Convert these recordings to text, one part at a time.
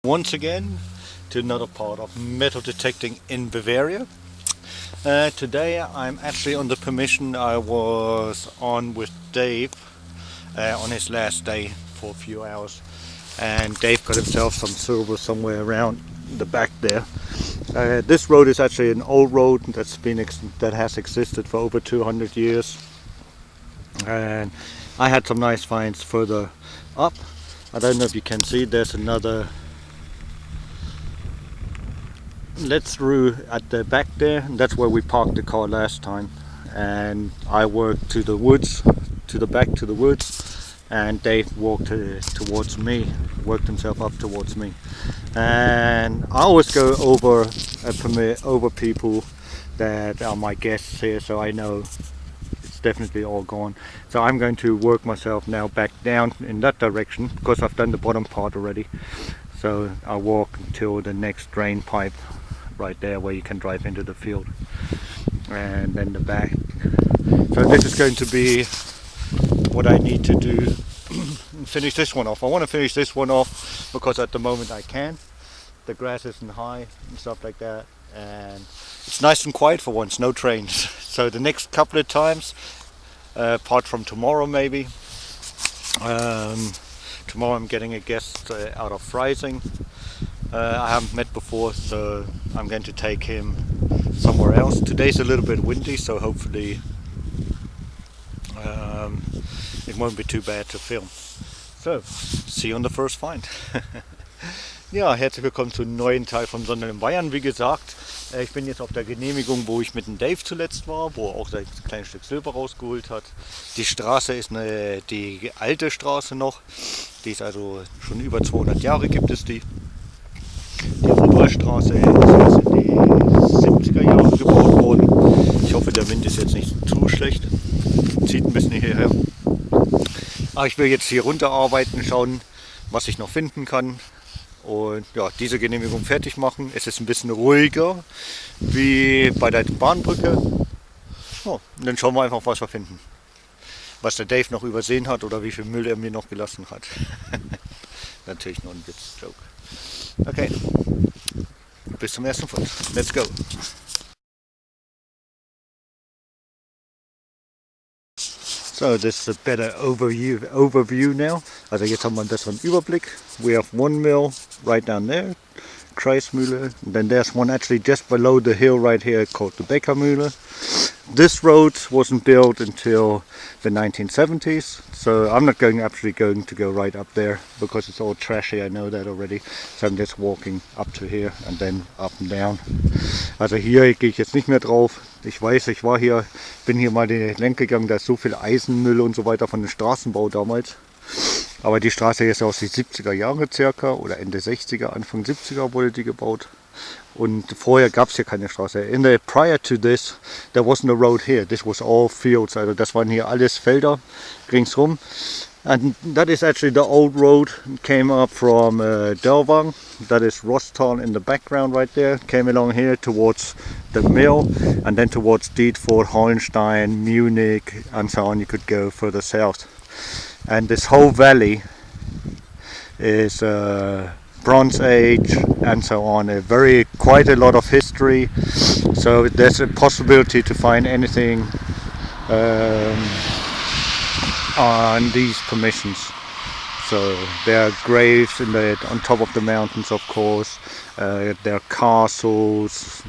Once again to another part of metal detecting in Bavaria. Today I'm actually on the permission I was on with Dave on his last day for a few hours, and Dave got himself some silver somewhere around the back there. This road is actually an old road that has existed for over 200 years, and I had some nice finds further up. I don't know if you can see, there's another let's through at the back there, and that's where we parked the car last time. And I worked to the woods, to the back to the woods, and Dave walked towards me, worked himself up towards me. And I always go over people that are my guests here, so I know it's definitely all gone. So I'm going to work myself now back down in that direction because I've done the bottom part already. So I'll walk until the next drain pipe right there where you can drive into the field, and then the back. So this is going to be what I need to do. Finish this one off. I want to finish this one off because at the moment I can. The grass isn't high and stuff like that, and it's nice and quiet for once, no trains. So the next couple of times, apart from tomorrow maybe, tomorrow I'm getting a guest out of Freising. I haven't met before, so I'm going to take him somewhere else. Today's a little bit windy, so hopefully it won't be too bad to film. So, see you on the first find. Ja, herzlich willkommen zu einem neuen Teil vom Sondern in Bayern. Wie gesagt, ich bin jetzt auf der Genehmigung, wo ich mit dem Dave zuletzt war, wo er auch ein kleines Stück Silber rausgeholt hat. Die Straße ist die alte Straße noch, die ist also schon über 200 Jahre gibt es die. Die Oberstraße ist erst in die 70er Jahre gebaut worden. Ich hoffe, der Wind ist jetzt nicht zu schlecht. Zieht ein bisschen hierher. Aber ich will jetzt hier runter arbeiten, schauen, was ich noch finden kann. Und ja, diese Genehmigung fertig machen. Es ist ein bisschen ruhiger wie bei der Bahnbrücke. Oh, und dann schauen wir einfach, was wir finden. Was der Dave noch übersehen hat oder wie viel Müll er mir noch gelassen hat. Natürlich nur ein Witz-Joke. Okay, bis zum ersten Fund. Let's go! So this is a better overview now. Also jetzt haben wir einen besseren Überblick. We have one mill right down there, Kreismühle. And then there's one actually just below the hill right here called the Bäckermühle. This road wasn't built until the 1970s, so I'm not actually going to go right up there because it's all trashy, I know that already. So I'm just walking up to here and then up and down. Also hier gehe ich jetzt nicht mehr drauf. Ich weiß, bin hier mal den Lenk gegangen, da ist so viel Eisenmüll und so weiter von dem Straßenbau damals. Aber die Straße hier ist aus den 70er Jahren circa, oder Ende 60er, Anfang 70er wurde die gebaut. Und vorher gab es hier keine Straße. Prior to this, there wasn't a road here. This was all fields. Also das waren hier alles Felder ringsrum. And that is actually the old road. It came up from Delvang. That is Rostal in the background right there. Came along here towards the mill, and then towards Dietfurt, Holstein, Munich, and so on. You could go further south. And this whole valley is Bronze Age and so on. Quite a lot of history. So there's a possibility to find anything on these permissions. So there are graves on top of the mountains, of course. There are castles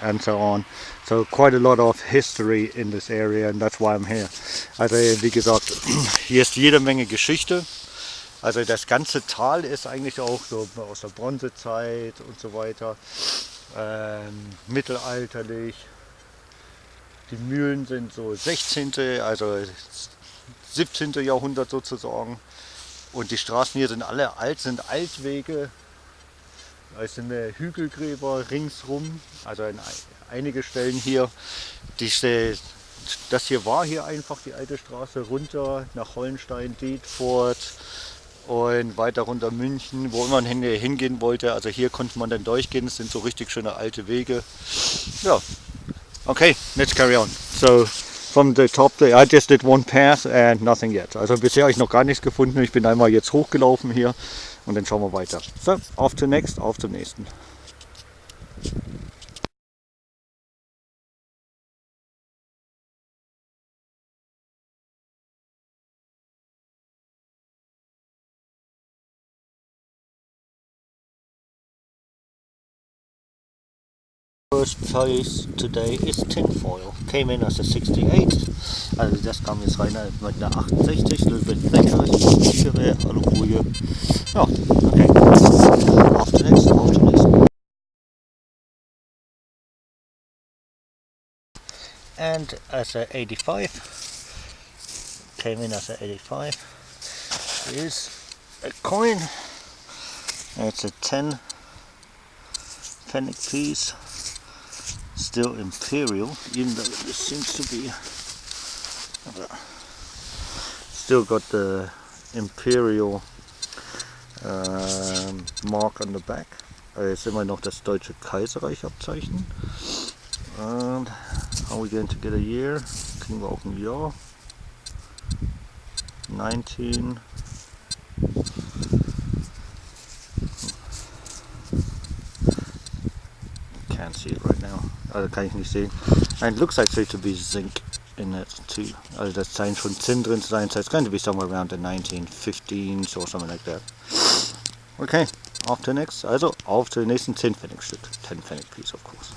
and so on. So quite a lot of history in this area, and that's why I'm here. Also wie gesagt, hier ist jede Menge Geschichte. Also das ganze Tal ist eigentlich auch so aus der Bronzezeit und so weiter. Mittelalterlich. Die Mühlen sind so 16., also 17. Jahrhundert sozusagen. Und die Straßen hier sind alle alt, sind Altwege. Es sind Hügelgräber ringsrum, also in einige Stellen hier. Das hier war hier einfach die alte Straße runter nach Holstein, Dietfurt und weiter runter München, wo man hingehen wollte. Also hier konnte man dann durchgehen, es sind so richtig schöne alte Wege. Ja, okay, let's carry on. So from the top there, I just did one path and nothing yet. Also bisher habe ich noch gar nichts gefunden. Ich bin einmal jetzt hochgelaufen hier und dann schauen wir weiter. So, auf zum nächsten. First price today is tinfoil. Came in as a 68. Also das kam jetzt rein mit einer 68, a little bit thicker, dickere Alufolie. Ja, okay. Auf zum nächsten. And as a 85, came in as a 85, is a coin. It's a 10 pfennig piece. Still imperial, even though this seems to be still got the imperial mark on the back. Ist immer noch das deutsche Kaiserreich Abzeichen. And are we going to get a year? Kriegen wir auch ein Jahr. 19. Can't see it right now. Also kann ich nicht sehen. And it looks like there to be zinc in it too. Also das scheint schon Zinn drin zu sein. So it's going to be somewhere around the 1915s or something like that. Okay, auf zur nächsten. Also auf zur nächsten 10 Pfennig Stück. 10 Pfennig piece of course.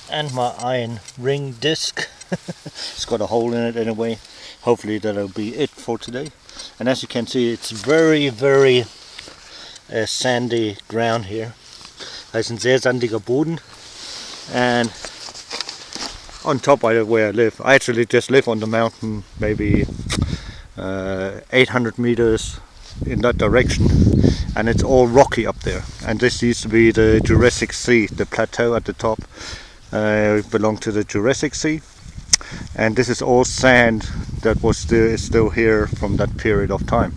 And my iron ring disc. It's got a hole in it anyway. Hopefully that'll be it for today. And as you can see, it's very sandy ground here. Da ist ein sehr sandiger Boden. And on top of where I live, I actually just live on the mountain, maybe 800 meters in that direction, and it's all rocky up there. And this used to be the Jurassic Sea, the plateau at the top. Belonged to the Jurassic Sea, and this is all sand that was still here from that period of time.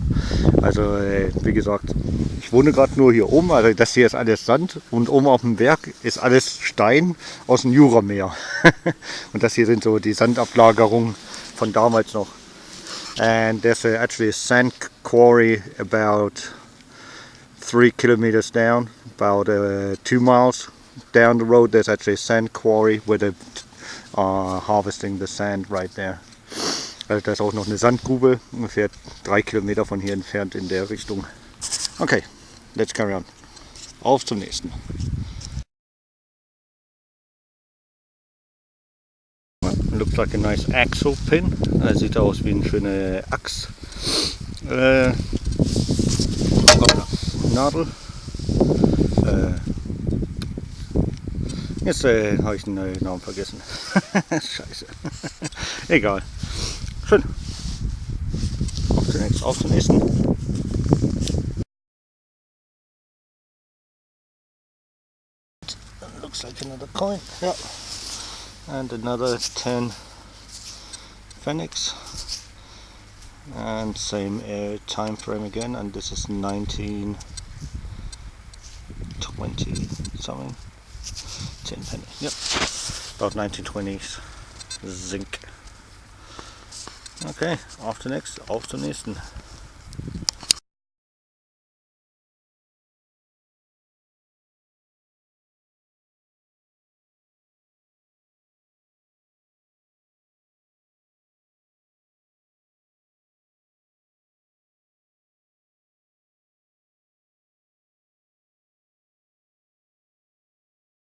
Also wie gesagt, ich wohne gerade nur hier oben, also das hier ist alles Sand und oben auf dem Berg ist alles Stein aus dem Jurameer. Und das hier sind so die Sandablagerungen von damals noch. And there's actually a sand quarry about 3 kilometers down, about 2 miles down the road. There's actually a sand quarry where they are harvesting the sand right there. Also da ist auch noch eine Sandgrube, ungefähr 3 Kilometer von hier entfernt in der Richtung. Okay, let's carry on. Auf zum nächsten. Looks like a nice axle pin. Sieht aus wie eine schöne Axt. Nadel. Jetzt habe ich den Namen vergessen. Scheiße. Egal. Schön. Auf zum nächsten. Looks like another coin. Yeah. And another 10 pfennigs. And same time frame again. And this is 1920 something. 10 penny. Yep. About 1920s. Zinc. Okay, auf zum nächsten.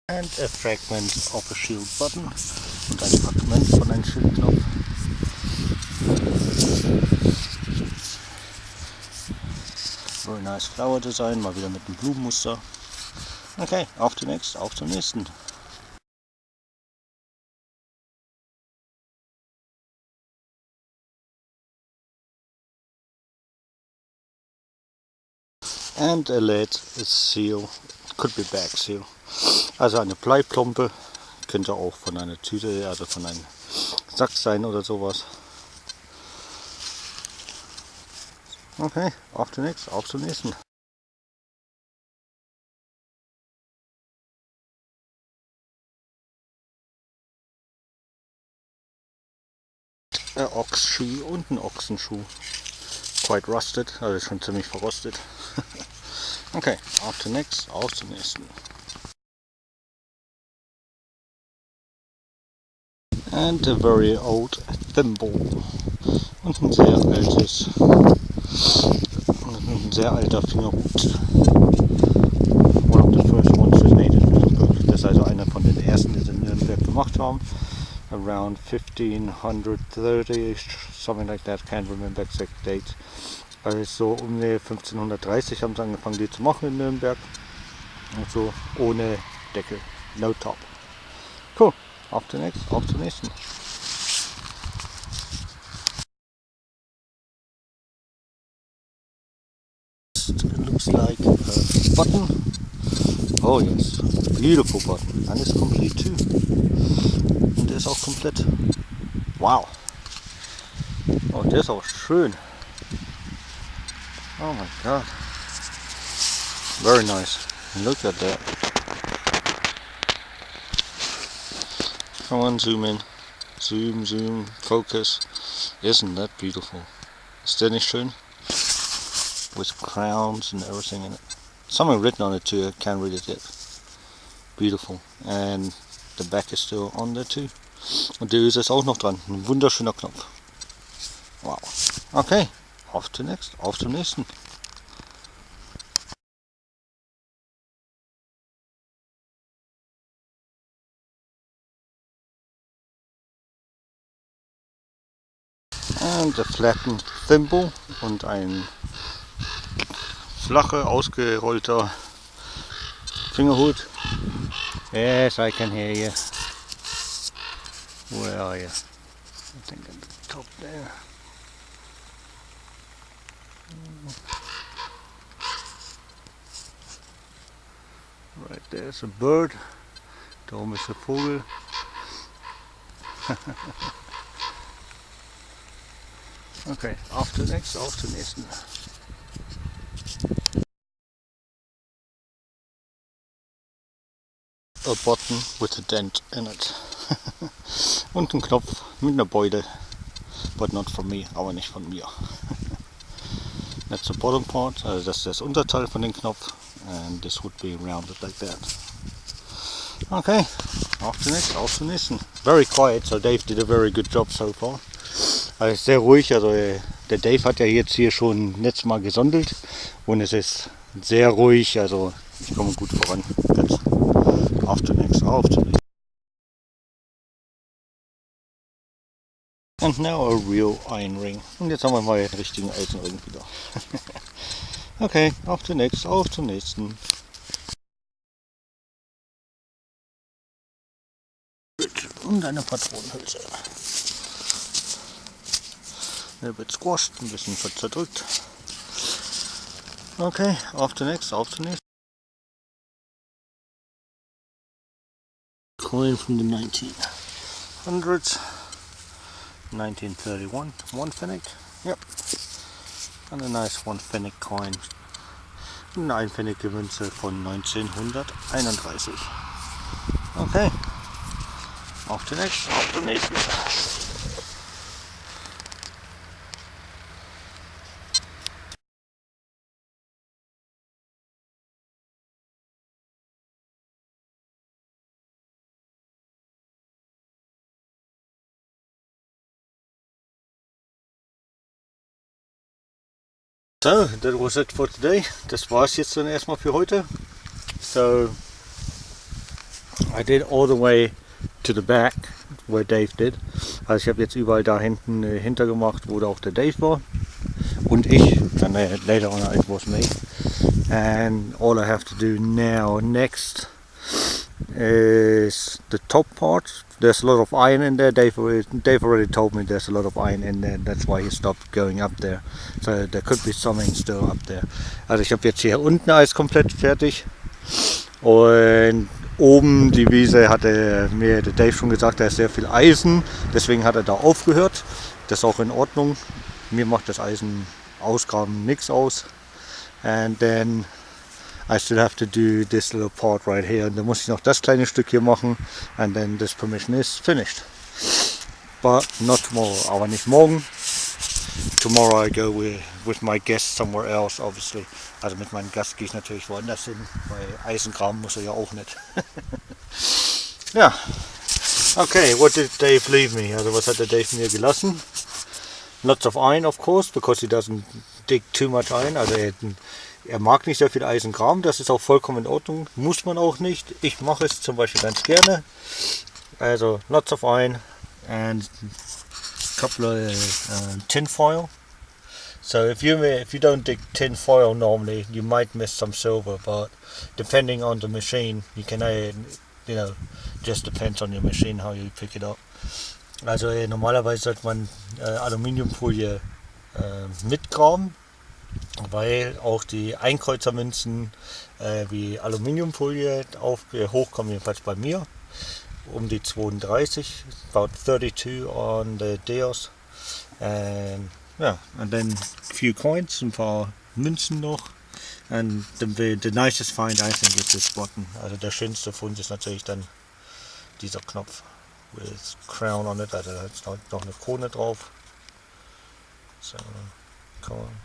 And a fragment of a shield button. Und ein Fragment von einem Schildknopf. Very nice flower design, mal wieder mit einem Blumenmuster. Okay, auf zum nächsten. And a lead seal, could be bag seal. Also eine Bleiplombe, könnte auch von einer Tüte, also von einem Sack sein oder sowas. Okay, auf zum nächsten. Ein Ochsschuh und ein Ochsenschuh. Quite rusted, also schon ziemlich verrostet. Okay, auf zum nächsten. And a very old thimble. Und ein sehr alter Fingerhut. One of the first ones was made in Nürnberg. Das ist also einer von den ersten, die sie in Nürnberg gemacht haben. Around 1530, something like that, can't remember exact date. Also um die 1530 haben sie angefangen, die zu machen in Nürnberg. Und so ohne Deckel, no top. Cool, auf zum nächsten. It looks like a button. Oh yes, beautiful button. And it's complete too. Und der ist auch komplett. Wow. Oh, der ist auch schön. Oh my god. Very nice. Look at that. Come on, zoom in. Zoom, focus. Isn't that beautiful? Ist der nicht schön? With crowns and everything in it. Something written on it too, I can't read it yet. Beautiful. And the back is still on there too. Und der ist auch noch dran. Ein wunderschöner Knopf. Wow. Okay, auf zum nächsten. Und der flattened thimble und ein flacher, ausgerollter Fingerhut. Yes, I can hear you. Where are you? I think at the top there. Right there's a bird. Da oben ist der Vogel. Okay, auf zum nächsten. A button with a dent in it. Und ein Knopf mit einer Beute. But not from me, aber nicht von mir. That's the bottom part, also das ist das Unterteil von dem Knopf. And this would be rounded like that. Okay, auf zum nächsten. Very quiet, so Dave did a very good job so far. Also sehr ruhig, also der Dave hat ja jetzt hier schon letztes Mal gesondelt und es ist sehr ruhig, also ich komme gut voran. Jetzt auf zum nächsten. And now a real iron ring. Und jetzt haben wir mal den richtigen Eisenring wieder. Okay, auf zum nächsten. Und eine Patronenhülse. Der wird squashed, ein bisschen zerdrückt. Okay, auf zum nächsten. Coin from the 1900s. 1931, one Pfennig. Yep. And a nice one Pfennig coin. Eine einpfennige Münze von 1931. Okay. Auf zum nächsten. So, that was it for today. Das war's jetzt dann erstmal für heute. So, I did all the way to the back, where Dave did. Also ich habe jetzt überall da hinten hinter gemacht, wo da auch der Dave war. Und ich, dann later on it was me. And all I have to do now next is the top part. There's a lot of iron in there. Dave already told me there's a lot of iron in there. That's why he stopped going up there. So there could be something still up there. Also ich habe jetzt hier unten alles komplett fertig. Und oben die Wiese hatte mir der Dave schon gesagt, da ist sehr viel Eisen. Deswegen hat er da aufgehört. Das ist auch in Ordnung. Mir macht das Eisen ausgraben nichts aus. And then I still have to do this little part right here. Und dann muss ich noch das kleine Stück hier machen. And then this permission is finished. But not tomorrow, aber nicht morgen. Tomorrow I go with my guest somewhere else, obviously. Also mit meinem Gast gehe ich natürlich woanders hin, weil Eisengraben muss er ja auch nicht. Ja, okay, what did Dave leave me? Also was hat der Dave mir gelassen? Lots of iron, of course, because he doesn't dig too much iron. Also er mag nicht sehr viel Eisengraben, das ist auch vollkommen in Ordnung, muss man auch nicht. Ich mache es zum Beispiel ganz gerne. Also lots of iron and a couple of tin foil. So if you don't dig tin foil normally, you might miss some silver, but depending on the machine, you can just depends on your machine how you pick it up. Also normalerweise sollte man Aluminiumfolie mitgraben, weil auch die Einkreuzermünzen wie Aluminiumfolie hochkommen, jedenfalls bei mir, um die 32, about 32 on the Deos. And then a few coins, ein paar Münzen noch. And the nicest find I think is this button. Also der schönste Fund ist natürlich dann dieser Knopf with crown on it, also da ist noch eine Krone drauf. So, come on.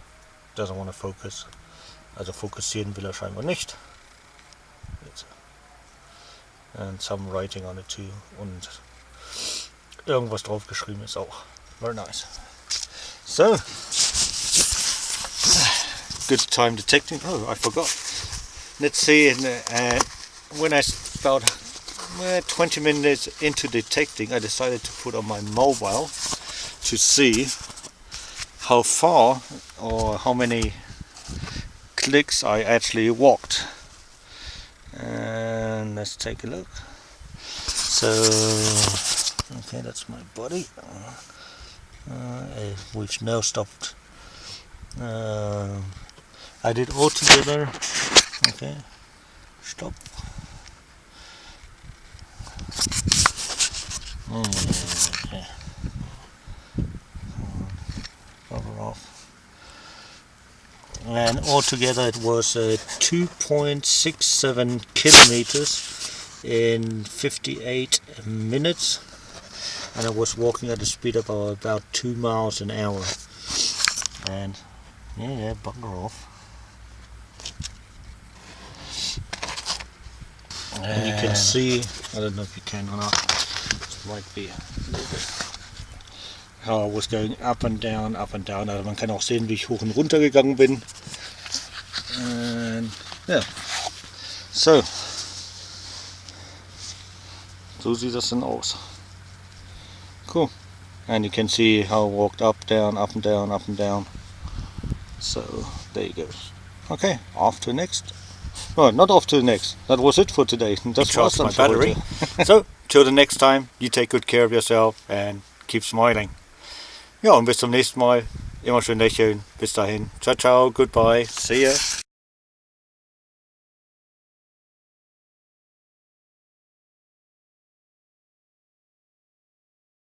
Doesn't want to focus. Also fokussieren will er scheinbar nicht. And some writing on it too. Und irgendwas drauf geschrieben ist auch. Very nice. So, good time detecting. Oh, I forgot. Let's see. When I about 20 minutes into detecting, I decided to put on my mobile to see how far or how many clicks I actually walked. And let's take a look. So, okay, that's my body. We've now stopped. I did all together. Okay, stop. Okay. Cover off. And altogether it was 2.67 kilometers in 58 minutes. And I was walking at a speed of about 2 miles an hour. And yeah, bugger off. And you can see, I don't know if you can or not, it might be a little bit, how I was going up and down. Also man kann auch sehen, wie ich hoch und runter gegangen bin. And yeah, so sieht das dann aus. Cool. And you can see how I walked up and down. So there you go. Okay, off to the next. No, not off to the next. That was it for today. That's charged my battery. So, till the next time, you take good care of yourself and keep smiling. Ja, und bis zum nächsten Mal. Immer schön lächeln. Bis dahin. Ciao, ciao. Goodbye. See ya.